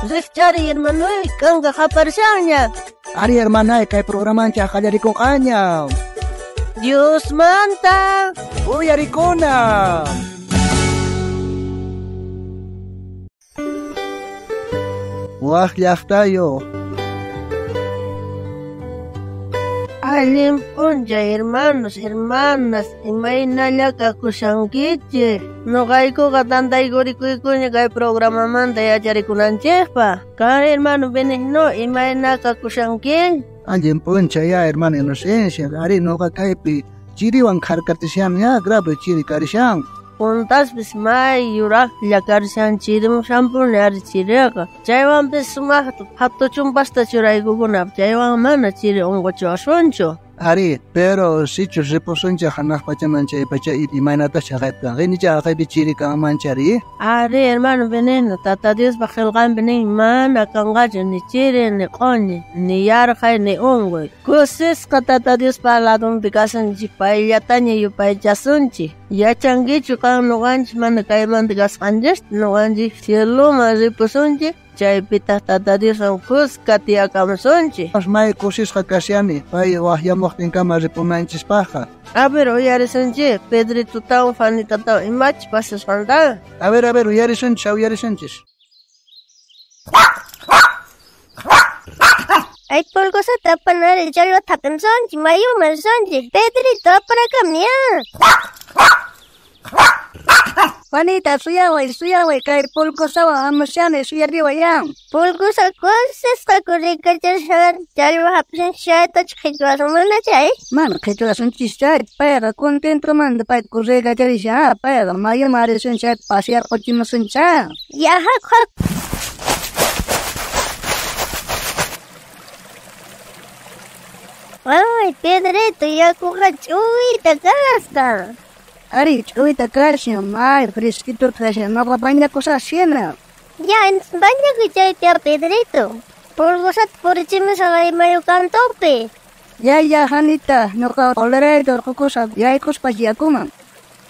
Chari hermano, kanga kaparsanya. Ari hermana, kay programa siya kajarikong kanya. Dios manta. Uy, arikona. Wah, yak tayo. Alim punja hermanas, imaynalla kakushankichi. Noqayku katantay kurikuykuña kay programa manta yacharikunanchikpa. Kari hermano benigno, imayna kakushanki. Anjin puncha ya hermano inocencia, ari noqa kaypi chiriwan karkartishan ya grave chiri karishan. Puntaspis may yurak llakarishan chirimushanpuni ari chiriqa. Chaywanpis sumaqta hattu chumpasta churaykukunap chaywan mana chiri unquchiwashunchu. Ari, pero sichu riposuncha hanaq pachamancha pacha imaynata chaqaypkan. Qinicha aqaypi chiri kanmanchari. Ari hermano veneno, tata Dios baqilqanpi nin mana kanqachu ni chiri ni q'uñi, ni yarqay ni unquy. Kusisqa tata Dios paladunpi kasunchik payllataña yupaychasunchik. Yachankichu kan nuqanchik mana kaymanta kasqanchik, nuqanchik cieloma ripusunchik. Chaypita tata Dios kuska tiyakamusunchik. May kusisqa kasyani, pay wahyamuqtinkama ripunanchispaqqa. A ver, uyarisunchik, Pedrito tawan Fanita tawan, imachis pasasqanta. A ver, uyarisunchis. Ay, polgosa tapanari, chalo tapansunchik, mayumansunchik, Pedrito aparakamiya. Juanita, suyaway, kay pulgosawa amasyane suyariwayan. Polgosa kusisqa kurikachashar, chalo hapsin shayta chqitwasamana chay. Man, qitwasunchis chay, payqa contento manda pay kurikacharisha, payqa mayumarisun chay pasear qochimasun chay. Yaha, khak. Ay, Pedrito, yakuqa ch'uyta kasqa. Ari, ch'uyta kasha, may, fresquito kasha, noqa baña cosa siena. Ya, baña kuchayta Pedrito. Polgosat purichimusaqay mayu kantopi. Ya, Janita, noqa olerayta kukusa, yaykuspa yakuman.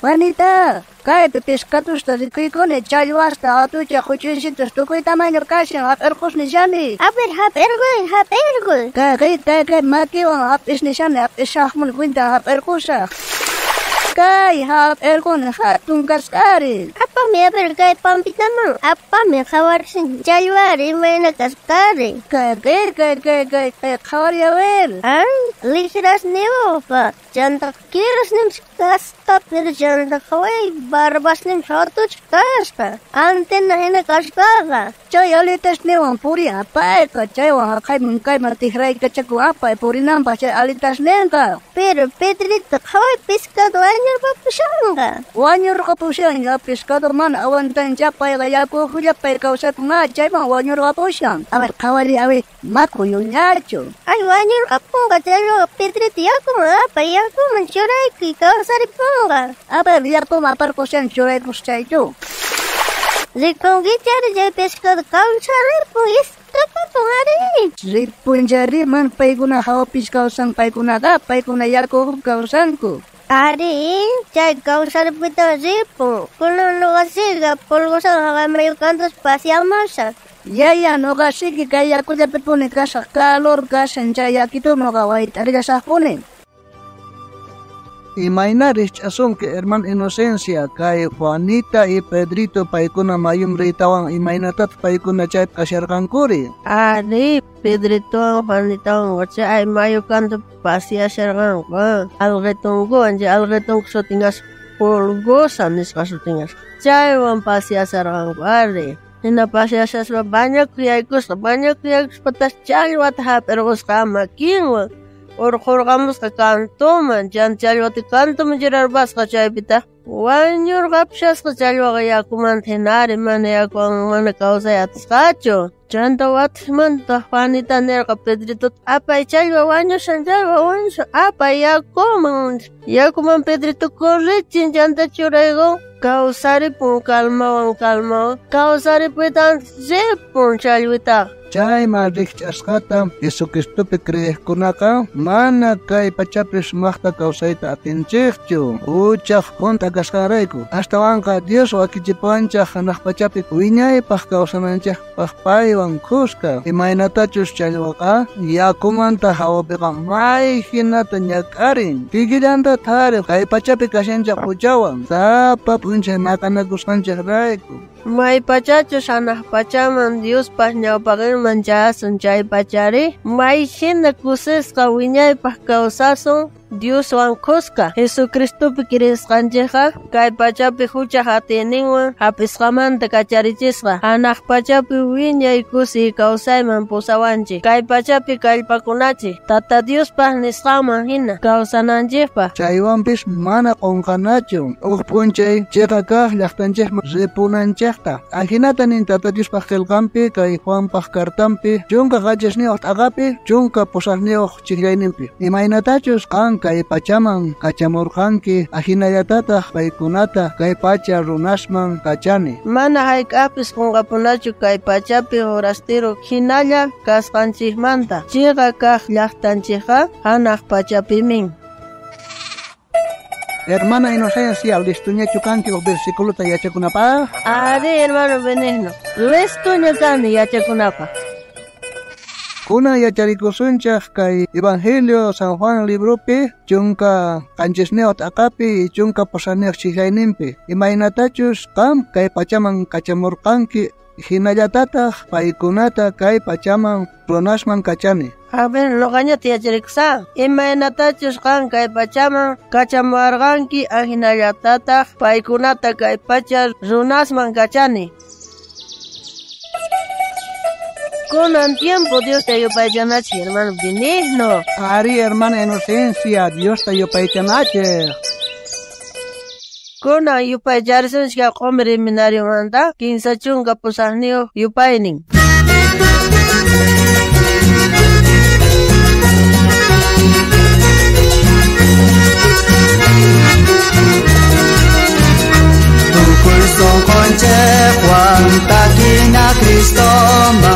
Juanita, kaypi pescadusta rikuykuni, challwasta atucha kuchuysitas tukuy tamaño kashan, hap'irqusni shani. Hap'irquy. Kay, makiwan hap'isni shani, hap'ishaqmun kwinta hap'irqusa. Kay, hap'irquni hatun kaskari. Apami kay pampitaman, apami qawarsin, challwari imayna kaskari. Kay, qawari awer. Ay, lisiras niwapa, chanta kiras nims kasta, pero chanta qaway, barbas nims hatuch kasta. Antena hina kaskaga. Chay alitas niwan puri apayka, chaywan haqayman kayman tihrayka chaku apay purinanpa chay alitas nenka. Pero Pedrito, qaway pescado wañurqapushanqa. Wañurqapushan, pescado mana awantan chapayqa yakuqllapay kawsakuna chayman wañurqapushan. A ver, qawari awe, makuyuñachu. Ay, wañurqapunqa chayqa Pedrito yakuman churaykuy kawsaripunqa. A ver, yakuman aparkushan churaykus chaychu. Rikunkichari chay pescado kawsaripun iskapapun ari. Ripunchariman paykuna hawapis kawsan paykunaqa, paykuna yakuq kawsanku. Ari, chay kawsaripita ripun. Kunan nuqasiqa polgosaqa mayu kantas pasyamasa. Ya, nuqasiqa kay yakuyapipuni kasaq calor kashan chay yakitumaqa wayta rigasaqpuni. Imaynaris ch'asunki hermano Inocencia, kay Juanita y Pedrito paykuna mayum ritawan imaynatat paykuna chay kasharqankuri. Ari, Pedrito, Juanita, chay mayu kanto pasyasharqanqa. Alqetunku sutingas polgosa nisqa sutingas. Chaywan pasyasharqanku, ari. Hina pasyasaspa baña kuyaykuspatas challwata hap'irqusqa makinwan. Urqurqamusqa kantuman, challwati kantuman chirarpasqa chaypita. Wañurqapshasqa challwaqa yakumanta hinari mana yakuwan mana kawsay atisqachu. Chanta watismanta Juanita nirqa Pedrito, apay challwa wañushan, apay yakuman Pedrito kurrichin chanta churayqa. Kawsaripun kalmawan, kawsaripitan ripun challwita. chayma rikch'asqata Jesucristopi creejkunaqa mana kay pachapi sumaqta kawsayta atinchikchu uchaq punta kasqanrayku ashtawanqa Dios wakichipanchaq hanaq pachapi wiñaypaq kawsananchikpaq paywan kuska imaynatachus challwaqa yakumanta hawapiqa may hinata ñakarin kikillanta tariq kay pachapi kashanchaq huchawan sapa p'unchay maqanakusqanchaqrayku may pachachu hanaq pachaman Diospaq ñawpaqinman chasun chay pachari may hina kusisqa wiñaypaq kawsasun Dioswan kuska Jesucristopi kirisqanchikqa kay pachapi huchaq atiyninwan hapisqamanta kacharichisqa hanaq pachapi wiñay kusi kawsayman pusawanchik kay pachapi kallpakunachik Tata Diospaq nisqanman hina kawsananchikpaq chaywanpish mana qunqanachu uq p'unchay chayqa kaq llaqtanchikman ripunanchikta ajinatanin Tata Diospaq qillqanpi kay Juanpaq kartanpi chunka qachasniyoq t'aqapi chunka pusaqniyoq chiklayninpi imaynatachus qan kay pachaman kachamurqanki ajinallatataq paykunata kay pacha runasman kachani mana hayk'apis qunqapunachu kay pachapi forastero hinalla kasqanchikmanta chayqa kaq llaqtanchikqa hanaq pachapimin. Hermana Inocencia, listuñachu kanki o versículo yachakunapaq? Ari hermano Benigno, listuña kani yachakunapaq. Kuna yacharikusunchaq kay Evangelio San Juan libropi chunka qanchisniyoq t'aqapi chunka pusaниyoq chiklayninpi imaynatachus qam kay pachaman kachamurqanki hinallatataq paykunata kay pachaman runasman kachani A ver, noqañata yacharikusaq imaynatachus qan kay pachaman kachamarqanki ajinallatataq paykunata kay pacha runasman kachani Kunan tiempo Dios te yupaychanachi, hermano Benigno. Ari, hermana Inocencia, Dios te yupaychanachi. Kunan yupaycharisunchika q'umri minario manta, 15 chunka pusaqniyoq yupaynin. Konche Juan takina Cristo ma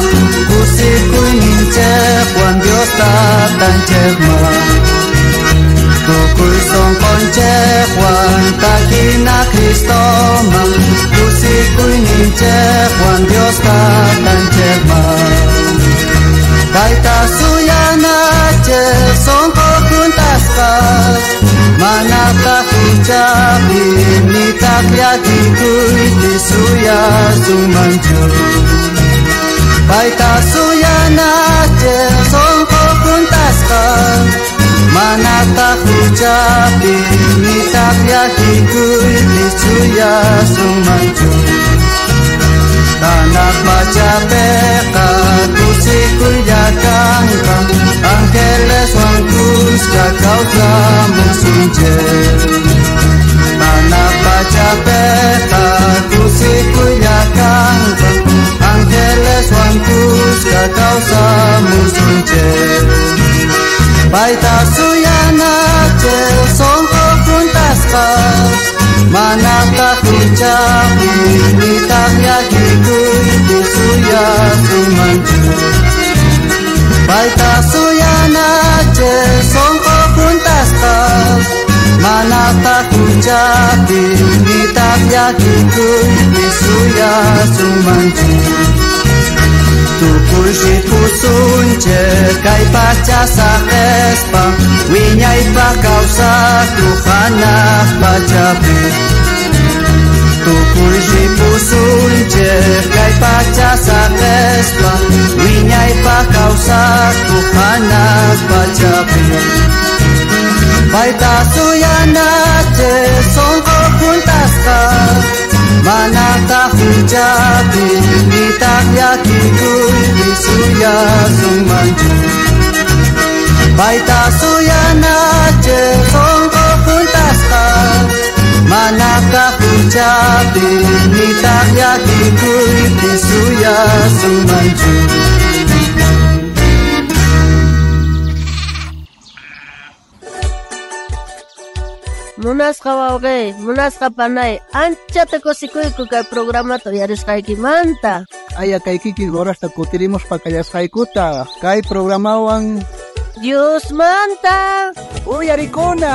kusikuy ninche Juan Dios tatanche ma tukuy son konche Juan takina Cristo ma kusikuy ninche Juan Dios tatanche ma baita suyana che son juntas kas manata hijabi nitak yakikuy suya sumanju baita suyana che son juntas kas manata hijabi nitak yakikuy suya sumanju tanak baca peka kusikuy yakangkang Ángeles wangkus kakau samusunje Tanak baca peka kusikuy yakangkang Ángeles wangkus kakau samusunje Baita suyana che songko puntas kas Manata hijabi nitak yakikuy suya sumanju Baita suyana che songko puntas kas Manata hijabi nitak yakikuy suya sumanju Tukuy shikusun che kay pacha sa espa Wiñay pa kausa tuhanak pachapi Tukuy shikusun che kay pacha sa espa Wiñay pa kausa tuhanak pachapi Baita suyana che songko puntas kas Manata hijabi nitak yakikuy suya sumanju Baita suyana che songko puntas kas Manata hijabi nitak yakikuy suya sumanju Munasqa wawqi, munasqa panay, anchata kusikuyku kay programato yarisqaykimanta. Aya kaykiki horasta kutirimos pakayasqaykuta. Kay programawan Dios manta. uyarikuna.